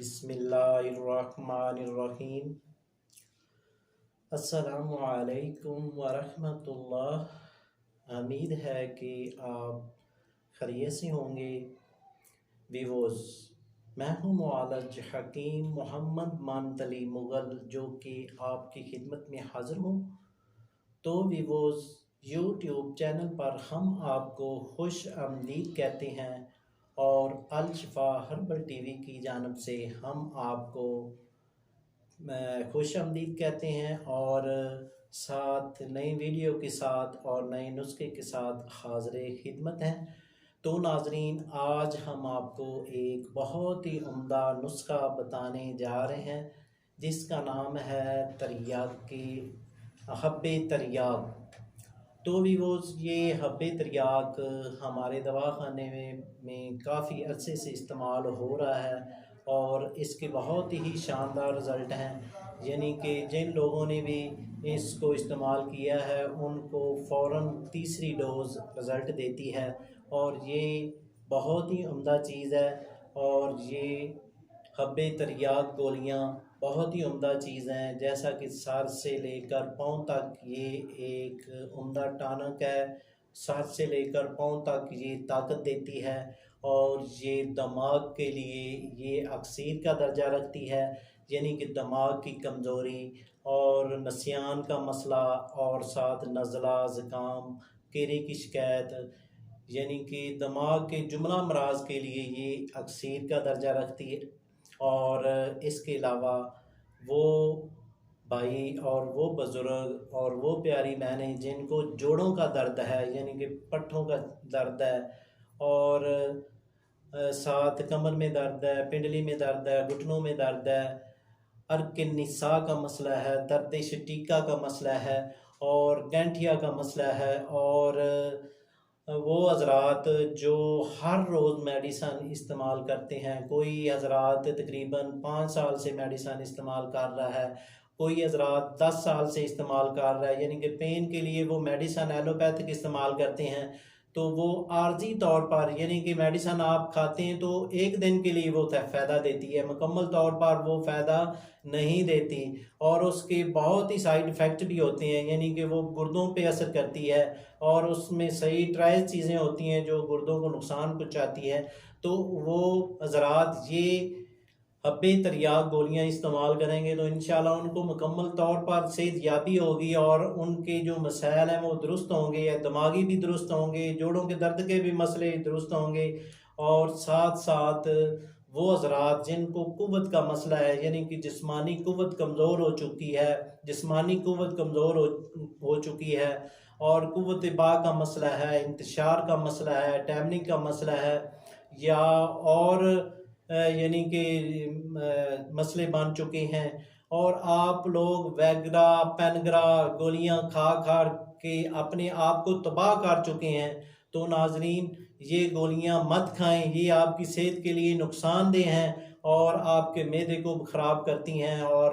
बिस्मिल्लाहिर्रहमानिर्रहीम। अस्सलामु अलैकुम वरहमतुल्लाह। उम्मीद है कि आप खैरियत से होंगे। वीवोज़, मैं हूँ मुआलज हकीम मोहम्मद मानतली मुग़ल, जो कि आपकी खिदमत में हाज़िर हूँ। तो वीवोज़, यूट्यूब चैनल पर हम आपको खुश आमदीद कहते हैं और अल शिफा हर्बल टीवी की जानब से हम आपको खुश आमदीद कहते हैं और साथ नई वीडियो के साथ और नए नुस्खे के साथ हाज़िर खिदमत हैं। तो नाज़रीन, आज हम आपको एक बहुत ही उम्दा नुस्खा बताने जा रहे हैं जिसका नाम है तरियाकी हब्बे तरियाक। तो वीवोज़, ये हब्बे तरियाक हमारे दवाखाने में काफ़ी अरसे से इस्तेमाल हो रहा है और इसके बहुत ही शानदार रिज़ल्ट हैं। यानी कि जिन लोगों ने भी इसको इस्तेमाल किया है उनको फ़ौरन तीसरी डोज़ रिज़ल्ट देती है और ये बहुत ही उम्दा चीज़ है। और ये हब्बे तरियाक गोलियाँ बहुत ही उम्दा चीज़ हैं, जैसा कि सर से लेकर पाँव तक ये एक उम्दा टॉनिक है। सर से लेकर पाँव तक ये ताकत देती है और ये दिमाग के लिए ये अक्सीर का दर्जा रखती है, यानी कि दिमाग की कमज़ोरी और नसियान का मसला और साथ नज़ला, ज़ुकाम, कीड़े की शिकायत, यानी कि दिमाग के जुमला अमराज के लिए ये अक्सीर का दर्जा रखती है। और इसके अलावा वो भाई और वो बुज़ुर्ग और वो प्यारी बहनें जिनको जोड़ों का दर्द है, यानी कि पट्ठों का दर्द है और साथ कमर में दर्द है, पिंडली में दर्द है, घुटनों में दर्द है, अर्क निसा का मसला है, दर्द शटीका का मसला है और गैंठिया का मसला है और वो हज़रात जो हर रोज़ मेडिसन इस्तेमाल करते हैं, कोई हज़रात तकरीबन 5 साल से मेडिसन इस्तेमाल कर रहा है, कोई हज़रात 10 साल से इस्तेमाल कर रहा है, यानी कि पेन के लिए वो मेडिसन एलोपैथिक इस्तेमाल करते हैं। तो वो आर्जी तौर पर, यानी कि मेडिसन आप खाते हैं तो एक दिन के लिए वो फ़ायदा देती है, मुकम्मल तौर पर वो फ़ायदा नहीं देती और उसके बहुत ही साइड इफ़ेक्ट भी होते हैं, यानी कि वो गुर्दों पे असर करती है और उसमें सही ट्रायल चीज़ें होती हैं जो गुर्दों को नुकसान पहुँचाती है। तो वो हज़रात ये हब्बे तरियाक गोलियां इस्तेमाल करेंगे तो इंशाल्लाह उनको मुकम्मल तौर पर सेहतयाबी होगी और उनके जो मसाइल हैं वो दुरुस्त होंगे, या दिमागी भी दुरुस्त होंगे, जोड़ों के दर्द के भी मसले दुरुस्त होंगे और साथ साथ वो हज़रात जिनको कुव्वत का मसला है, यानी कि जिस्मानी कुव्वत कमज़ोर हो चुकी है, जिस्मानी कुव्वत कमज़ोर हो चुकी है और कुव्वत बा का मसला है, इंतशार का मसला है, टैमनिंग का मसला है, या और यानी कि मसले बन चुके हैं और आप लोग वैग्रा पेनग्रा गोलियां खा खा के अपने आप को तबाह कर चुके हैं। तो नाजरीन, ये गोलियां मत खाएं, ये आपकी सेहत के लिए नुकसानदेह हैं और आपके मैदे को ख़राब करती हैं और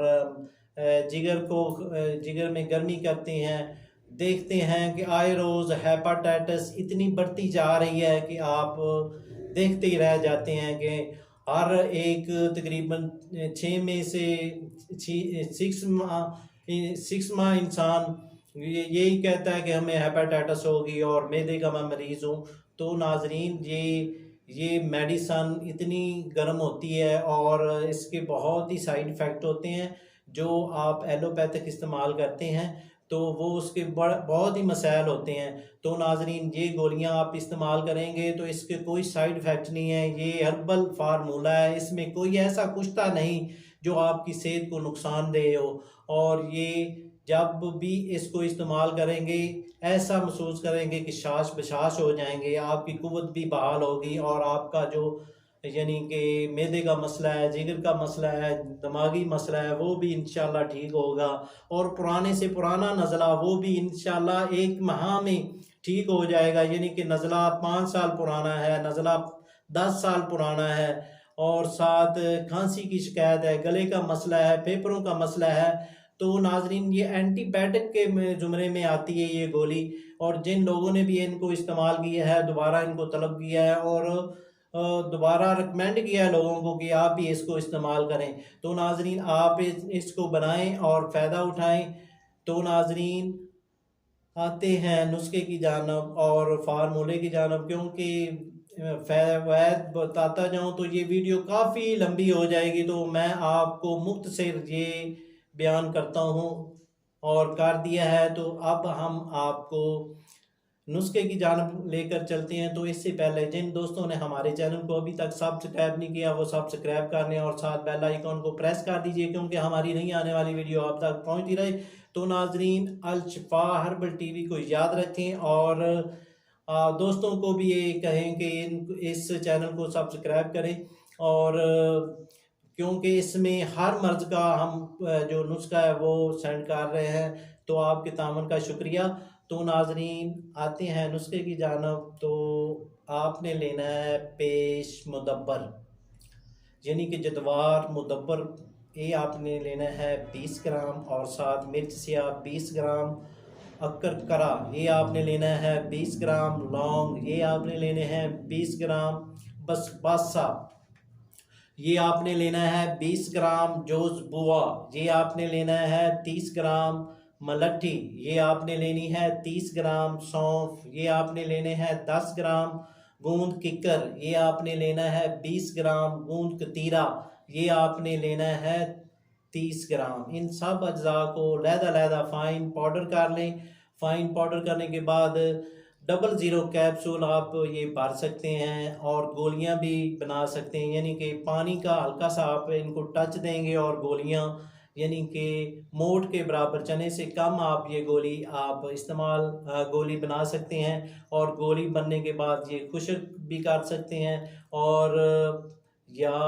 जिगर में गर्मी करती हैं। देखते हैं कि आए रोज़ हेपाटाइटिस इतनी बढ़ती जा रही है कि आप देखते ही रह जाते हैं कि हर एक तकरीबन 6 में से 6 माह इंसान यही कहता है कि हमें हेपेटाइटिस होगी और मैदे का मैं मरीज़ हूँ। तो नाजरीन, ये मेडिसन इतनी गर्म होती है और इसके बहुत ही साइड इफ़ेक्ट होते हैं। जो आप एलोपैथिक इस्तेमाल करते हैं तो वो उसके बहुत ही मसाइल होते हैं। तो नाजरीन, ये गोलियां आप इस्तेमाल करेंगे तो इसके कोई साइड इफ़ेक्ट नहीं है, ये हर्बल फार्मूला है, इसमें कोई ऐसा कुश्ता नहीं जो आपकी सेहत को नुकसान दे हो। और ये जब भी इसको इस्तेमाल करेंगे ऐसा महसूस करेंगे कि शाश बशाश हो जाएंगे, आपकी कुव्वत भी बहाल होगी और आपका जो यानी कि मैदे का मसला है, जिगर का मसला है, दिमागी मसला है, वो भी इंशाल्लाह ठीक होगा और पुराने से पुराना नज़ला वो भी इंशाल्लाह 1 माह में ठीक हो जाएगा। यानी कि नज़ला 5 साल पुराना है, नज़ला 10 साल पुराना है और साथ खांसी की शिकायत है, गले का मसला है, फेफड़ों का मसला है, तो नाजरीन ये एंटीबायोटिक के ज़ुमरे में आती है ये गोली। और जिन लोगों ने भी इनको इस्तेमाल किया है दोबारा इनको तलब किया है और दोबारा रिकमेंड किया है लोगों को कि आप भी इसको इस्तेमाल करें। तो नाजरीन आप इसको बनाएं और फ़ायदा उठाएं। तो नाजरीन आते हैं नुस्खे की जानब और फार्मूले की जानब, क्योंकि फैवाद बताता जाऊं तो ये वीडियो काफ़ी लंबी हो जाएगी, तो मैं आपको मुख्तसर ये बयान करता हूँ और कर दिया है। तो अब हम आपको नुस्खे की जानब लेकर चलते हैं। तो इससे पहले जिन दोस्तों ने हमारे चैनल को अभी तक सब्सक्राइब नहीं किया वो सब्सक्राइब कर लें और साथ बेल आइकॉन को प्रेस कर दीजिए, क्योंकि हमारी नई आने वाली वीडियो आप तक पहुंचती रहे। तो नाजरीन अल शिफा हर्बल टीवी को याद रखें और दोस्तों को भी ये कहें कि इस चैनल को सब्सक्राइब करें। और क्योंकि इसमें हर मर्ज़ का हम जो नुस्खा है वो सेंड कर रहे हैं, तो आपके तामन का शुक्रिया। तो नाजरीन आते हैं नुस्खे की जानब। तो आपने लेना है पेश मुदब्बर, यानी कि जदवार मुदब्बर, ये आपने लेना है 20 ग्राम, और साथ मिर्च सियाह 20 ग्राम, अक्कर करा ये आपने लेना है 20 ग्राम, लौंग ये आपने लेने हैं 20 ग्राम, बस बासा ये आपने लेना है 20 ग्राम, जोज बुआ ये आपने लेना है 30 ग्राम, मलट्ठी ये आपने लेनी है 30 ग्राम, सौंफ ये आपने लेने हैं 10 ग्राम, गूंद किकर ये आपने लेना है 20 ग्राम, गूंद कतीरा ये आपने लेना है 30 ग्राम। इन सब अज्जा को लहदा फ़ाइन पाउडर कर लें। फ़ाइन पाउडर करने के बाद 00 कैप्सूल आप ये भर सकते हैं और गोलियां भी बना सकते हैं, यानी कि पानी का हल्का सा आप इनको टच देंगे और गोलियां, यानी कि मोट के बराबर, चने से कम आप ये गोली आप इस्तेमाल गोली बना सकते हैं। और गोली बनने के बाद ये खुश्क भी कर सकते हैं, और या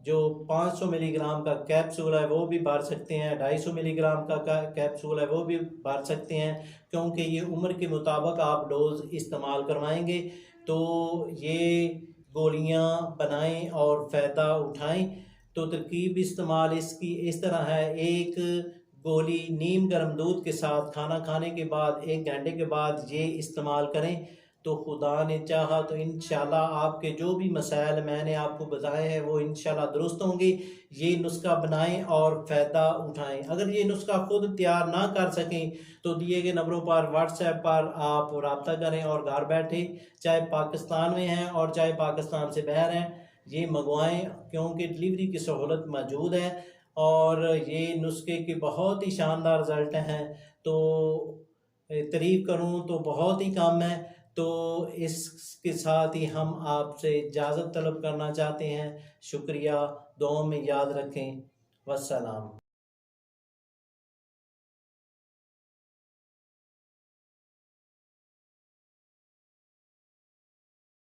जो 500 मिलीग्राम का कैप्सूल है वो भी भर सकते हैं, 250 मिलीग्राम का कैप्सूल है वो भी भर सकते हैं, क्योंकि ये उम्र के मुताबिक आप डोज इस्तेमाल करवाएंगे। तो ये गोलियां बनाएं और फ़ायदा उठाएं। तो तरकीब इस्तेमाल इसकी इस तरह है, एक गोली नीम गर्म दूध के साथ खाना खाने के बाद 1 घंटे के बाद ये इस्तेमाल करें। तो खुदा ने चाहा तो इंशाल्लाह आपके जो भी मसाइल मैंने आपको बताए हैं वो इंशाल्लाह दुरुस्त होंगे। ये नुस्खा बनाएं और फ़ायदा उठाएं। अगर ये नुस्खा खुद तैयार ना कर सकें तो दिए गए नंबरों पर व्हाट्सएप पर आप रब्ता करें और घर बैठे, चाहे पाकिस्तान में हैं और चाहे पाकिस्तान से बाहर हैं, ये मंगवाएं, क्योंकि डिलीवरी की सहूलत मौजूद है और ये नुस्खे के बहुत ही शानदार रिज़ल्ट हैं। तो तारीफ़ करूँ तो बहुत ही कम है। तो इसके साथ ही हम आपसे इजाज़त तलब करना चाहते हैं। शुक्रिया, दुआ में याद रखें। वस्सलाम।